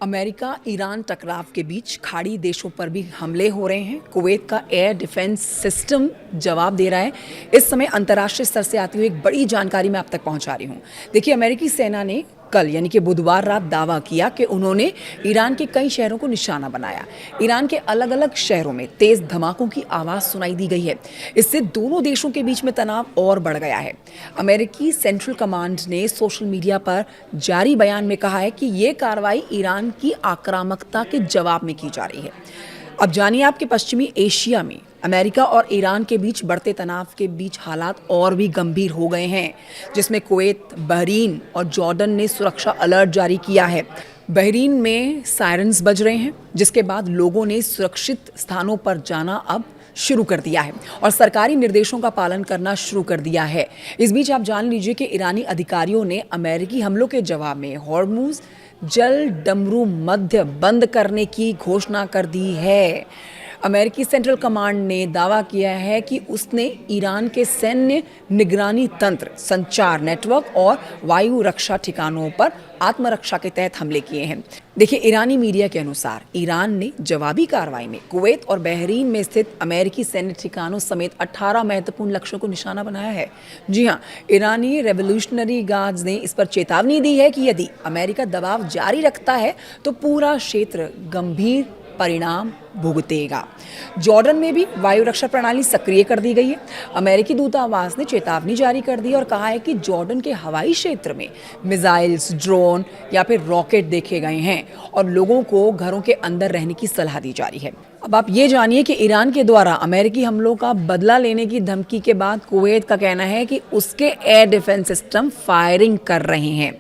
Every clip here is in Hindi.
अमेरिका ईरान टकराव के बीच खाड़ी देशों पर भी हमले हो रहे हैं। कुवैत का एयर डिफेंस सिस्टम जवाब दे रहा है। इस समय अंतर्राष्ट्रीय स्तर से आती हुई एक बड़ी जानकारी मैं आप तक पहुंचा रही हूं। देखिए, अमेरिकी सेना ने कल यानी कि बुधवार रात दावा किया कि उन्होंने ईरान के कई शहरों को निशाना बनाया। ईरान के अलग अलग शहरों में तेज धमाकों की आवाज़ सुनाई दी गई है। इससे दोनों देशों के बीच में तनाव और बढ़ गया है। अमेरिकी सेंट्रल कमांड ने सोशल मीडिया पर जारी बयान में कहा है कि ये कार्रवाई ईरान की आक्रामकता के जवाब में की जा रही है। अब जानिए, आपके पश्चिमी एशिया में अमेरिका और ईरान के बीच बढ़ते तनाव के बीच हालात और भी गंभीर हो गए हैं, जिसमें कुवैत, बहरीन और जॉर्डन ने सुरक्षा अलर्ट जारी किया है। बहरीन में सायरन्स बज रहे हैं, जिसके बाद लोगों ने सुरक्षित स्थानों पर जाना अब शुरू कर दिया है और सरकारी निर्देशों का पालन करना शुरू कर दिया है। इस बीच आप जान लीजिए कि ईरानी अधिकारियों ने अमेरिकी हमलों के जवाब में हॉर्मुज़ जल डमरू मध्य बंद करने की घोषणा कर दी है। अमेरिकी सेंट्रल कमांड ने दावा किया है कि उसने ईरान के सैन्य निगरानी तंत्र, संचार नेटवर्क और वायु रक्षा ठिकानों पर आत्मरक्षा के तहत हमले किए हैं। देखिए, ईरानी मीडिया के अनुसार ईरान ने जवाबी कार्रवाई में कुवैत और बहरीन में स्थित अमेरिकी सैन्य ठिकानों समेत 18 महत्वपूर्ण लक्ष्यों को निशाना बनाया है। जी हाँ, ईरानी रेवोल्यूशनरी गार्ड्स ने इस पर चेतावनी दी है कि यदि अमेरिका दबाव जारी रखता है तो पूरा क्षेत्र गंभीर परिणाम भुगतेगा। जॉर्डन में भी वायु रक्षा प्रणाली सक्रिय कर दी गई है। अमेरिकी दूतावास ने चेतावनी जारी कर दी और कहा है कि जॉर्डन के हवाई क्षेत्र में मिसाइल्स, ड्रोन या फिर रॉकेट देखे गए हैं और लोगों को घरों के अंदर रहने की सलाह दी जा रही है। अब आप ये जानिए कि ईरान के द्वारा अमेरिकी हमलों का बदला लेने की धमकी के बाद कुवैत का कहना है कि उसके एयर डिफेंस सिस्टम फायरिंग कर रहे हैं।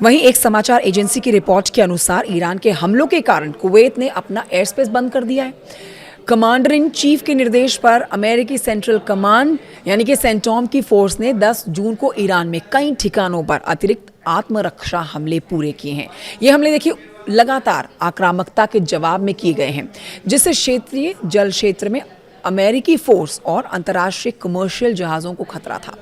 वहीं एक समाचार एजेंसी की रिपोर्ट के अनुसार ईरान के हमलों के कारण कुवैत ने अपना एयर स्पेस बंद कर दिया है। कमांडर इन चीफ के निर्देश पर अमेरिकी सेंट्रल कमांड यानी कि सेंटॉम की फोर्स ने 10 जून को ईरान में कई ठिकानों पर अतिरिक्त आत्मरक्षा हमले पूरे किए हैं। ये हमले देखिए लगातार आक्रामकता के जवाब में किए गए हैं, जिससे क्षेत्रीय जल क्षेत्र में अमेरिकी फोर्स और अंतर्राष्ट्रीय कमर्शियल जहाज़ों को खतरा था।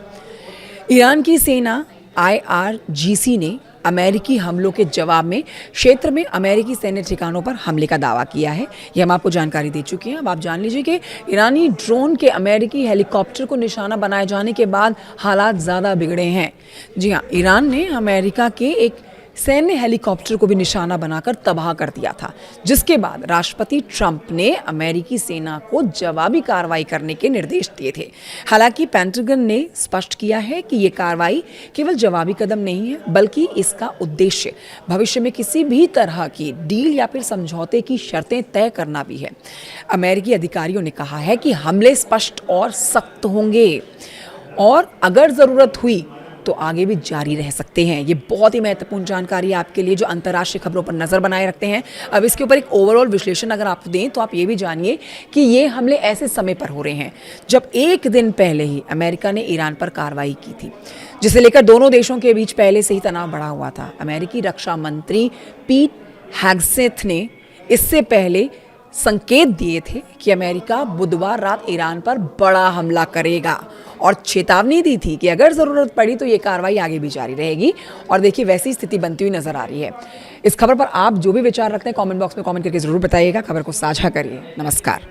ईरान की सेना IRGC ने अमेरिकी हमलों के जवाब में क्षेत्र में अमेरिकी सैन्य ठिकानों पर हमले का दावा किया है। यह हम आपको जानकारी दे चुके हैं। अब आप जान लीजिए कि ईरानी ड्रोन के अमेरिकी हेलीकॉप्टर को निशाना बनाए जाने के बाद हालात ज़्यादा बिगड़े हैं। जी हाँ, ईरान ने अमेरिका के एक सैन्य हेलीकॉप्टर को भी निशाना बनाकर तबाह कर दिया था, जिसके बाद राष्ट्रपति ट्रंप ने अमेरिकी सेना को जवाबी कार्रवाई करने के निर्देश दिए थे। हालांकि पेंटागन ने स्पष्ट किया है कि ये कार्रवाई केवल जवाबी कदम नहीं है, बल्कि इसका उद्देश्य भविष्य में किसी भी तरह की डील या फिर समझौते की शर्तें तय करना भी है। अमेरिकी अधिकारियों ने कहा है कि हमले स्पष्ट और सख्त होंगे और अगर ज़रूरत हुई तो आगे भी जारी रह सकते हैं। ये बहुत ही महत्वपूर्ण जानकारी है आपके लिए जो अंतर्राष्ट्रीय खबरों पर नजर बनाए रखते हैं। अब इसके ऊपर एक ओवरऑल विश्लेषण अगर आप दें तो आप ये भी जानिए कि ये हमले ऐसे समय पर हो रहे हैं जब एक दिन पहले ही अमेरिका ने ईरान पर कार्रवाई की थी, जिसे लेकर दोनों देशों के बीच पहले से ही तनाव बढ़ा हुआ था। अमेरिकी रक्षा मंत्री पीट हेगसेथ ने इससे पहले संकेत दिए थे कि अमेरिका बुधवार रात ईरान पर बड़ा हमला करेगा और चेतावनी दी थी कि अगर ज़रूरत पड़ी तो ये कार्रवाई आगे भी जारी रहेगी। और देखिए, वैसी स्थिति बनती हुई नजर आ रही है। इस खबर पर आप जो भी विचार रखते हैं कमेंट बॉक्स में कमेंट करके ज़रूर बताइएगा। खबर को साझा करिए। नमस्कार।